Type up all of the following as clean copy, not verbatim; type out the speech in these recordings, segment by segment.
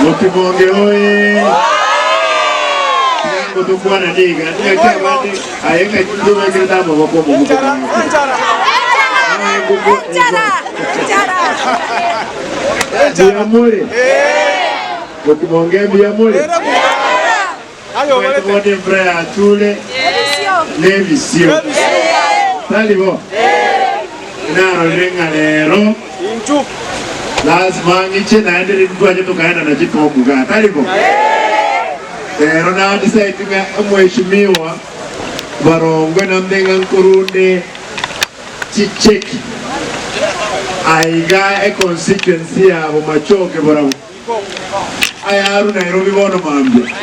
Mukimonge oye. Yango tukwana diga. Ngakabandi ayenga kidogo kidamo bokomo. Njara. Biamure. Mukimonge biamure. Ayo wale frère Tule. Nevisio. Talibo. Naro lenga lero. Inchu. Lazima ngiche naende ndwaje tukaenda na jiko muga. Talibo. Lero na decide mheshimiwa Barongwe na Mdenga Nkurunde Chicheki. Aiga a constituency abo machoke bora. Ayaru Nairobi bono mambe.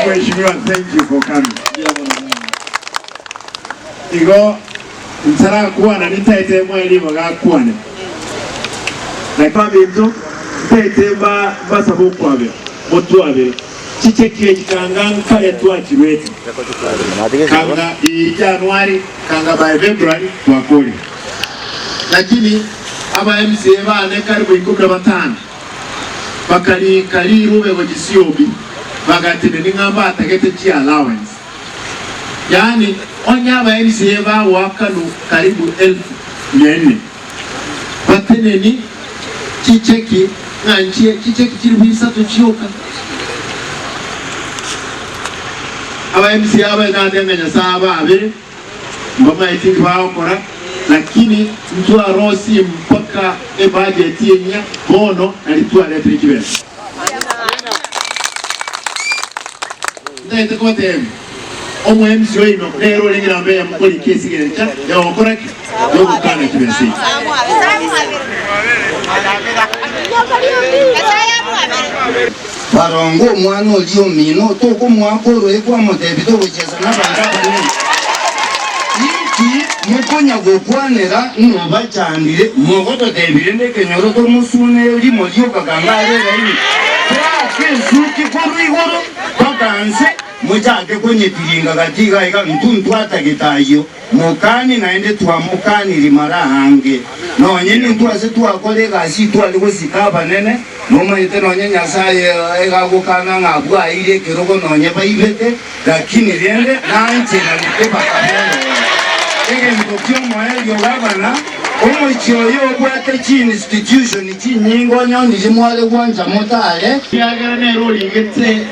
Mheshimiwa, thank you for coming. Igo nsara kuwa na nitaite mweli magakuane. Na kwabinzo tete ba basabo kwabe. Motu abe. Chicheki kikanga ya tuachirwete. Kanga Januari, kanga by February wakoli. Lakini aba MCA bane karibu 15. Bakali kali rube gojisiobi. Bagatine ningamba atagete chi allowance. Yani onya aba MCA ba wakalu karibu 1400. Batene ni chicheki nganchie chicheki chiribisa tuchioka. Aba MCA aba ngandenganya saba abiri mbona itiki bao kora lakini mtu arosi mpaka budget yenya bono alitua electric bill ndete ko tem omo MCA ino lero lingira mbe mukoli kesi gencha ya okora yo kukana kibesi Barongo mwana olio mino toko mwakoro ekwa motebito bucheza nabanga bane iki mukonya gokwanera no bachandire mogoto tebire ndekenyoro to musune uri molio kagangare rani kwa kesuki korigoro bakanse mujage konye tiringa gatiga ega ntuntu atagitayo mukani naende twamukani limara hange nonye ntuntu ase twakole gasi twali gosikaba nene noma ite nonye nyasaye ega gukana ngabwa ile kiroko nonye baibete lakini rende nanche na likeba kabelo ege ndokyo moyo gabana omo chiyo kwate chi institution chi nyingo nyondi jimwale kwanja motale yagara nero ligete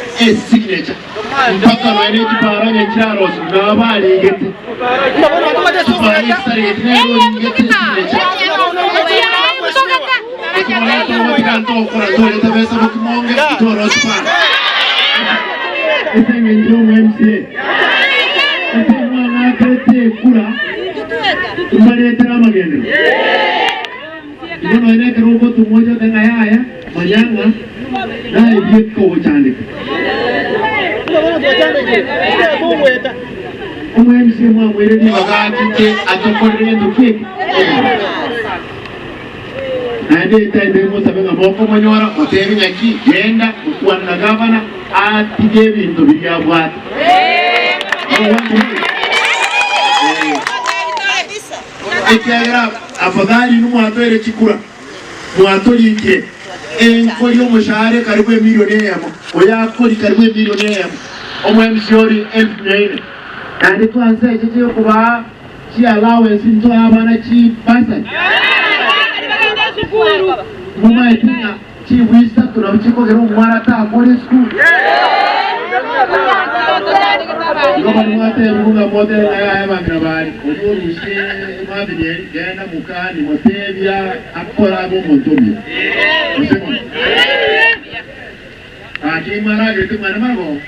signature mpaka wene kiparanya charo ngabali ligete Ande tende mo sabenga moko monyora oteri nyaki genda kwana gavana atige bintu byabwata ekyagira afadhali numwatore chikura mwatorike enkoli omushahara karibu milioni yamo oyakoli karibu milioni yamo omwemsiori 1400 kandi twanse ekyo kuba chi allowance into abana chi basa mama itina chi wista tunachiko gero mwarata akole school Ngoma mwate munga mote aya magrabari odurishe mabiri genda mukani motebya akora abo montomi osemo ati marage tu mara mago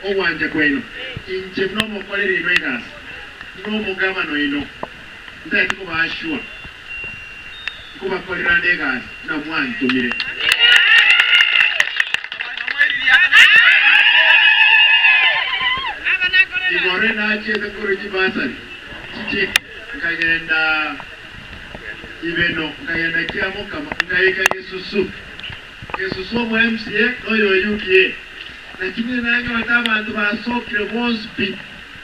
Owanje kwenu inche mnomo kolere inoigas mnomo gavano ino ndati ko bashua ko bakolera ndegas na mwantumire igore na cheze kuri kibasari chiche kagenda ibeno kagenda kiamo kama kayeka Yesusu mu MCA oyo yukie lakini nange watabantu basokire bonspi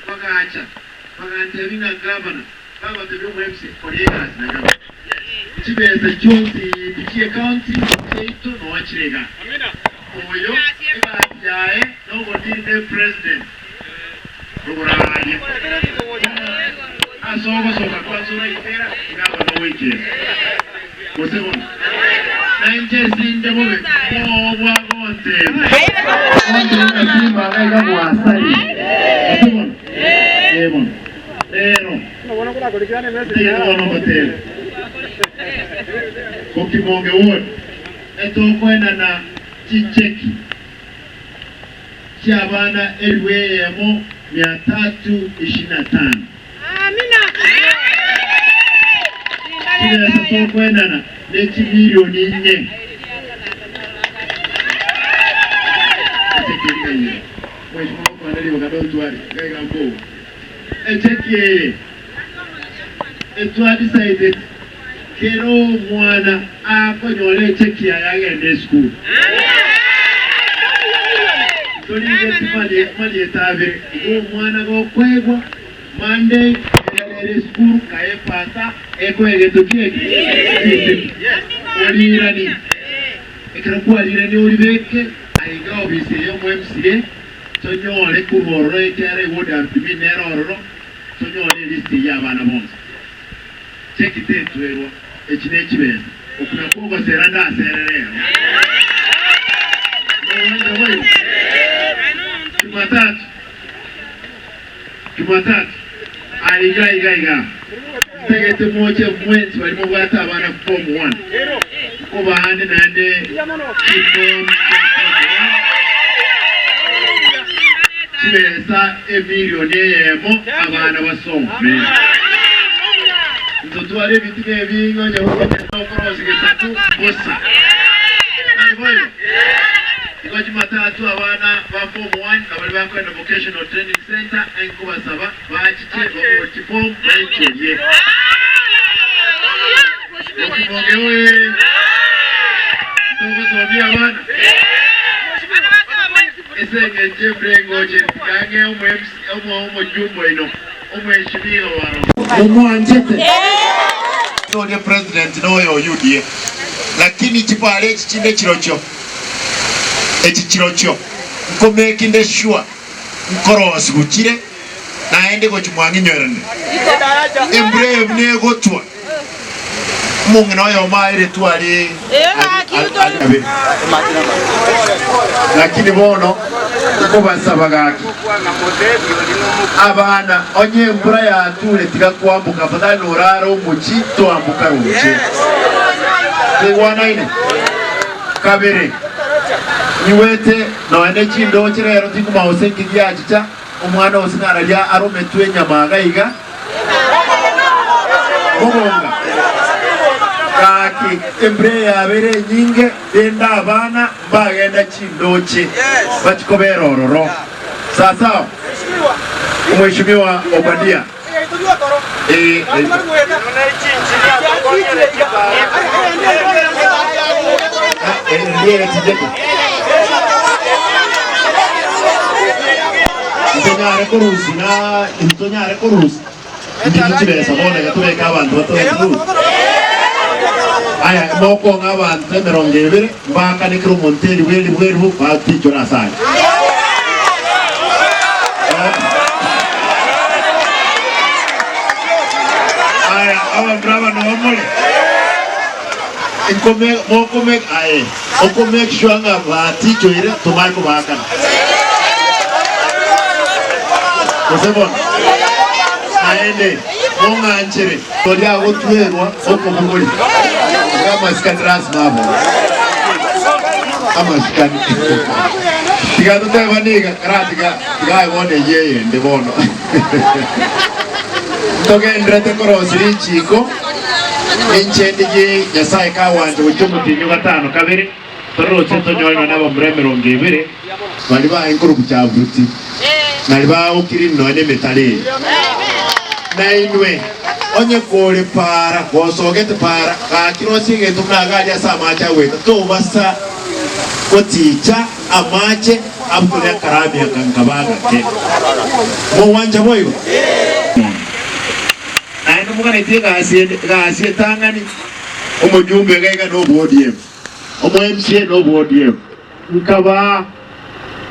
bagacha bagantebinga governor baba tebyo mwebse kolegas na governor kibeze kyonsi bikie county keito no wachirega oyo ebajaye no godinde president ruburaye asoba soba kwazura itera ngaba no wike Mosebon nanje sinde bobe obwa gonte onde simba ngaiga mwasari Mosebon ebon ero no bona kula kolikane message no hotel Kokimonge ward eto kwena na chicheki cyabana elweyemo 325 amina kile to kwena na nechi milioni 4 atekeye wewe kwa nani wakadontu wale ngaiga mbo echeki eto decided kero mwana akonyole cheki yagende school tolige timali etabe mwana go kwegwa Monday ele school kae pasa ekwege tokie olirani ekarakuwa lirani olibeke aiga obise yo MCA tonyole kuroro ekere woda minero ororo tonyole list y'abana bonse cheki tetwerwa ekine kibeza okuna kuba seranda sererero Jumatatu aiga tegete moche mwezi walimo bwata abana form 1 kuba hande nande form kibeza emilioni yemo abana basombe mtoto wale bitike bingo nyawo okorosi gesatu bosa Angoyo iko Jumatatu abana ba form 1 abali bakwenda vocational training center enko basaba bachiche bako form 9 ye Okimongewe Togo sobia abana Esenge jebrengo je kange omo jumbo ino omweshimiwa waro omwanjete Ndio president noyo UDA lakini chipale chinde chirocho echichirocho nkomekinde shwa nkorosi gukire naende ko chimwanginyorane embrave nego twa mungu noyo maire twali lakini bono ko basabagaki abana onye mbura ya tule tika kwambuka fadhali uraro muchi to ambuka ruche Tegwana ine kabere niwete no ene chindo chirero tikuma osengi yachicha omwana osinara lya arome twenya magaiga bonga kaki embre ya bere nyinge denda abana bagenda chindoche bachikoberororo sasa umheshimiwa Obadia Intonyare kurusi ndichibesa bona gatubeka abantu batoye aya moko ngabantu 200 mbaka ni kiro monteri bweri baticho nasanye aya awa brava no mole Nkome mokome aye okome kishwanga baticho ire tumaiko bakana Mosebon aende monga anchere tolia otwerwa okomugoli kama sikatras mabo ama sikani tigato tevaniga kratika tigai wone yeye ndebono togendrete korosiri chiko enchendi Nyasaye kawanje ucyumutinyo gatano kabiri torotse tonyoyino nabo muremero ngebere bali ba inkuru kucyavuti nali ba ukiri none metale nainwe onye kole para kosogete para kakirosige tumnaga ya samacha weta to basa koticha amache abu ya karabi ya kankabaga ke mo wanja boyo ayi numugana iteka asiye tangani omujumbe gaiga no ODM omo MCA no ODM nkaba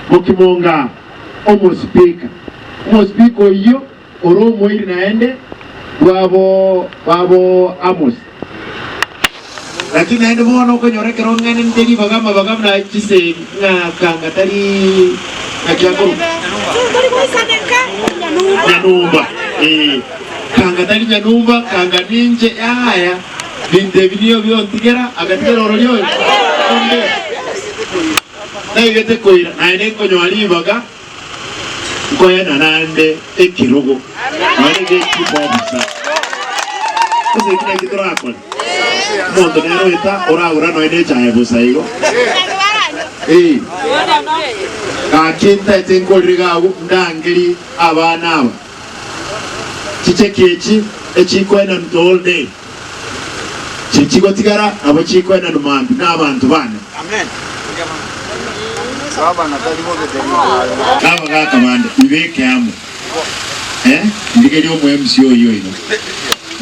mukimonga omo speaker iyo oromo iri naende wabo Amos lakini naende bono ko nyore kero ngane ndeli bagama na chise na kanga tari na kyako Nyanumba kanga tari Nyanumba kanga ninje aya binde video byontigera agatigera orolyo onde naigete koira naende ko nyali baga koya nanande ekirogo nage kibobusa kuze kina kitorako mondo nero eta ora no ene chae busaigo ka kinta tenko rigago ndangeri abana aba chichekechi echikwena all day chichiko tigara abo chikwena numambi n'abantu bana amen Saba na tali mo ke kama kaka mande ibeke amo ndigeri omu MCO yoino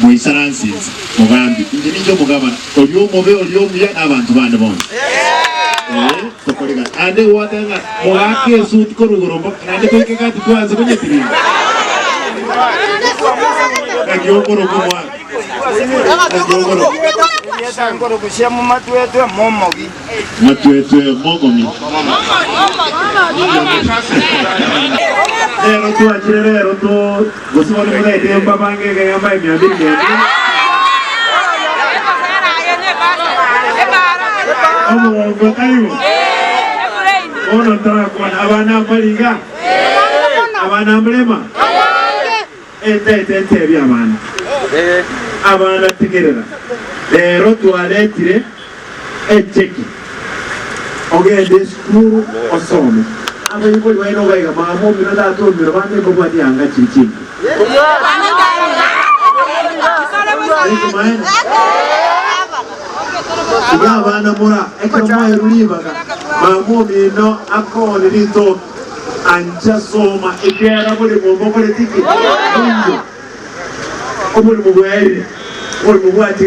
muisaransizi mugambi ndinijo mugabana olyomobe olyomuya n'abantu bande bonse tokolega ande watenga mwake suti korugorombo nande koike kati tuanze kunyetirira agiyokoro kumwa agiyokoro ngoro kushemu matwetwe momogi lero tuachire lero tu gusibona mulaite mbabange gayamba emyambiri omuwongo taliwo ono tarakwana abana mbaliga abana mbulema ente by'abana abana tegerera lero tualetire echeki ogende skuru osome abayibuli weno gaiga mamo bino datombero bande ko bwati anga chichiki Siga abana mura ekoma erulibaga mamo bino akone lito anja soma ekera buli mombo politiki obuli mubwere obuli mubwati